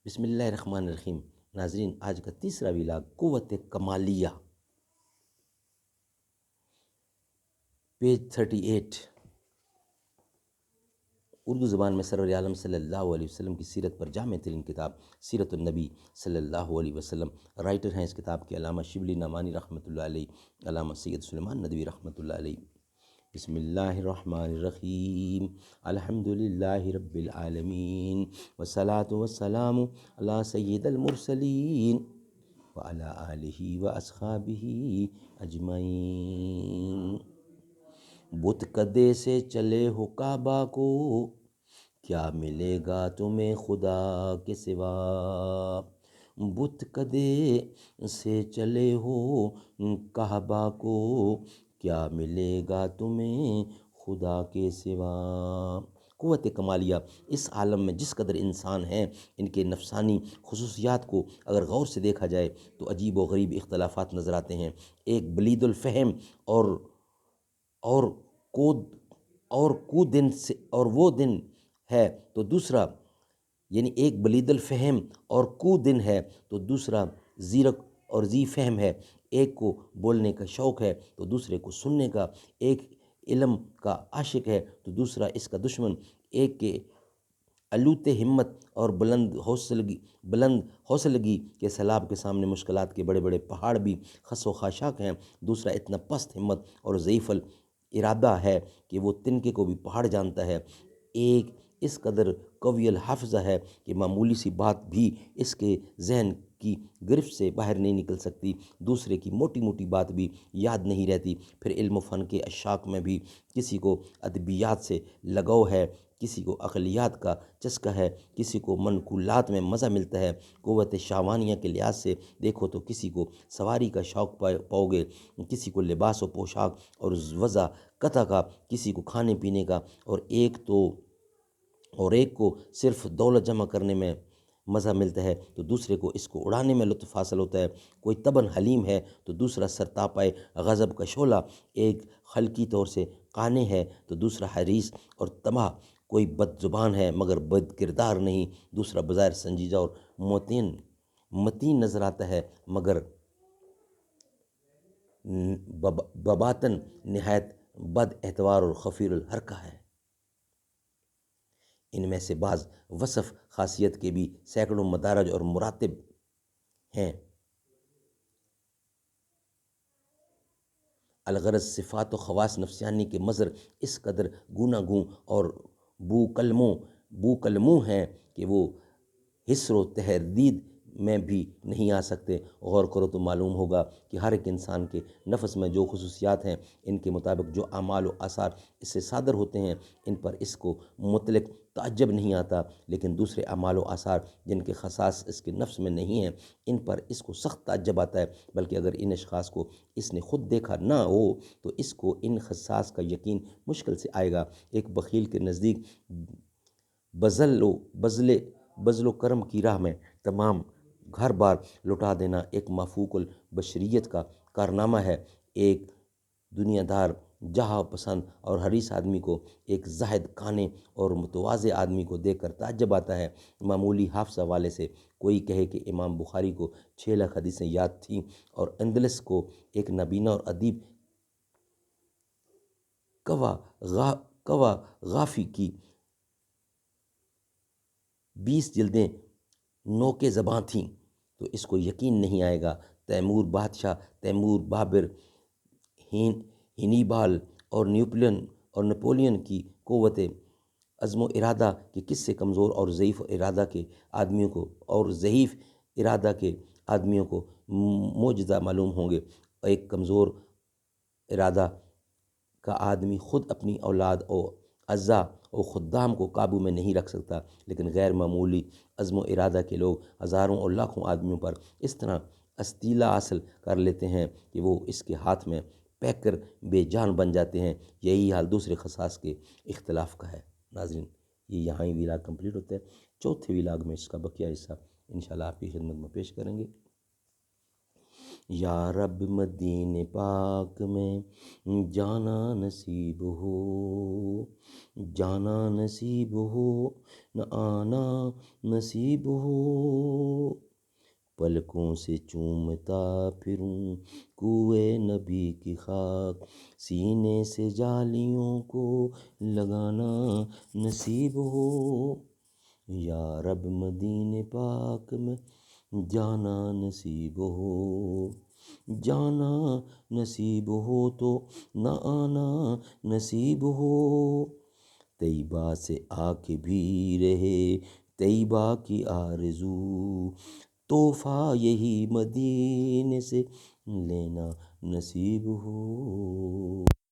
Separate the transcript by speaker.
Speaker 1: بسم اللہ الرحمن الرحیم۔ ناظرین، آج کا تیسرا ویلاگ قوت کمالیہ، پیج 38۔ اردو زبان میں سرور عالم صلی اللہ علیہ وسلم کی سیرت پر جامع ترین کتاب سیرت النبی صلی اللہ علیہ وسلم۔ رائٹر ہیں اس کتاب کے علامہ شبلی نعمانی رحمۃ اللہ علیہ، علامہ سید سلیمان ندوی رحمۃ اللہ علیہ۔ بسم اللہ الرحمن الرحیم۔ الحمد للہ رب العالمین، والصلاة والسلام علی سید المرسلین وعلی آلہ واصحابہ اجمعین۔ بت کدے سے چلے ہو کعبہ کو، کیا ملے گا تمہیں خدا کے سوا۔ بت کدے سے چلے ہو کعبہ کو، کیا ملے گا تمہیں خدا کے سوا۔ قوت کمالیہ، اس عالم میں جس قدر انسان ہیں، ان کے نفسانی خصوصیات کو اگر غور سے دیکھا جائے تو عجیب و غریب اختلافات نظر آتے ہیں۔ ایک بلید الفہم اور وہ دن ہے تو دوسرا، یعنی ایک بلید الفہم اور کو دن ہے تو دوسرا زیرک اور ذی فہم ہے۔ ایک کو بولنے کا شوق ہے تو دوسرے کو سننے کا، ایک علم کا عاشق ہے تو دوسرا اس کا دشمن۔ ایک کے علوت ہمت اور بلند حوصلگی کے سیلاب کے سامنے مشکلات کے بڑے بڑے پہاڑ بھی خس و خاشاک ہیں، دوسرا اتنا پست ہمت اور ضعیف ارادہ ہے کہ وہ تنکے کو بھی پہاڑ جانتا ہے۔ ایک اس قدر قوی الحافظہ ہے کہ معمولی سی بات بھی اس کے ذہن کی گرفت سے باہر نہیں نکل سکتی، دوسرے کی موٹی موٹی بات بھی یاد نہیں رہتی۔ پھر علم و فن کے اشاق میں بھی کسی کو ادبیات سے لگاؤ ہے، کسی کو عقلیات کا چسکہ ہے، کسی کو منقولات میں مزہ ملتا ہے۔ قوت شہوانیہ کے لحاظ سے دیکھو تو کسی کو سواری کا شوق پاؤ گے، کسی کو لباس و پوشاک اور وضع قطع کا، کسی کو کھانے پینے کا، اور ایک کو صرف دولت جمع کرنے میں مزہ ملتا ہے تو دوسرے کو اس کو اڑانے میں لطف حاصل ہوتا ہے۔ کوئی طبعاً حلیم ہے تو دوسرا سرتاپائے غضب کا شعلہ۔ ایک خلقی طور سے قانع ہے تو دوسرا حریص اور طمع۔ کوئی بد زبان ہے مگر بد کردار نہیں، دوسرا بظاہر سنجیدہ اور متین نظر آتا ہے مگر بباطن نہایت بد اعتبار اور خفیر الحرکہ ہے۔ ان میں سے بعض وصف خاصیت کے بھی سینکڑوں مدارج اور مراتب ہیں۔ الغرض صفات و خواص نفسیانی کے مظہر اس قدر گوناگوں اور بو کلموں ہیں کہ وہ حصر و تردید میں بھی نہیں آ سکتے۔ غور کرو تو معلوم ہوگا کہ ہر ایک انسان کے نفس میں جو خصوصیات ہیں، ان کے مطابق جو اعمال و آثار اس سے صادر ہوتے ہیں، ان پر اس کو مطلق تعجب نہیں آتا، لیکن دوسرے اعمال و آثار جن کے خصائص اس کے نفس میں نہیں ہیں، ان پر اس کو سخت تعجب آتا ہے۔ بلکہ اگر ان اشخاص کو اس نے خود دیکھا نہ ہو تو اس کو ان خصائص کا یقین مشکل سے آئے گا۔ ایک بخیل کے نزدیک بذل و کرم کی راہ میں تمام گھر بار لٹا دینا ایک مفوق البشریت کا کارنامہ ہے۔ ایک دنیا دار، جہاں پسند اور حریص آدمی کو ایک زاہد، قانع اور متواضع آدمی کو دیکھ کر تعجب آتا ہے۔ معمولی حافظہ والے سے کوئی کہے کہ امام بخاری کو 6 لاکھ حدیثیں یاد تھیں، اور اندلس کو ایک نابینا اور ادیب قوافی کی 20 جلدیں نوکے زباں تھیں، تو اس کو یقین نہیں آئے گا۔ تیمور بادشاہ، تیمور بابر، ہنیبال اور نپولین کی قوت عزم و ارادہ کے کس سے کمزور اور ضعیف ارادہ کے آدمیوں کو معجزہ معلوم ہوں گے۔ ایک کمزور ارادہ کا آدمی خود اپنی اولاد اور اعضاء اور خدام کو قابو میں نہیں رکھ سکتا، لیکن غیر معمولی عزم و ارادہ کے لوگ ہزاروں اور لاکھوں آدمیوں پر اس طرح استیلا حاصل کر لیتے ہیں کہ وہ اس کے ہاتھ میں پیک کر بے جان بن جاتے ہیں۔ یہی حال دوسرے خصائص کے اختلاف کا ہے۔ ناظرین، یہ یہاں ہی ویلاگ کمپلیٹ ہوتا ہے۔ چوتھے ویلاگ میں اس کا بقیہ حصہ انشاءاللہ آپ کی خدمت میں پیش کریں گے۔ یا رب مدینے پاک میں جانا نصیب ہو، جانا نصیب ہو نہ آنا نصیب ہو، پلکوں سے چومتا پھروں کوئے نبی کی خاک، سینے سے جالیوں کو لگانا نصیب ہو، یا رب مدینے پاک میں جانا نصیب ہو، جانا نصیب ہو تو نہ آنا نصیب ہو، طیبہ سے آ کے بھی رہے طیبہ کی آرزو، تحفہ یہی مدینے سے لینا نصیب ہو۔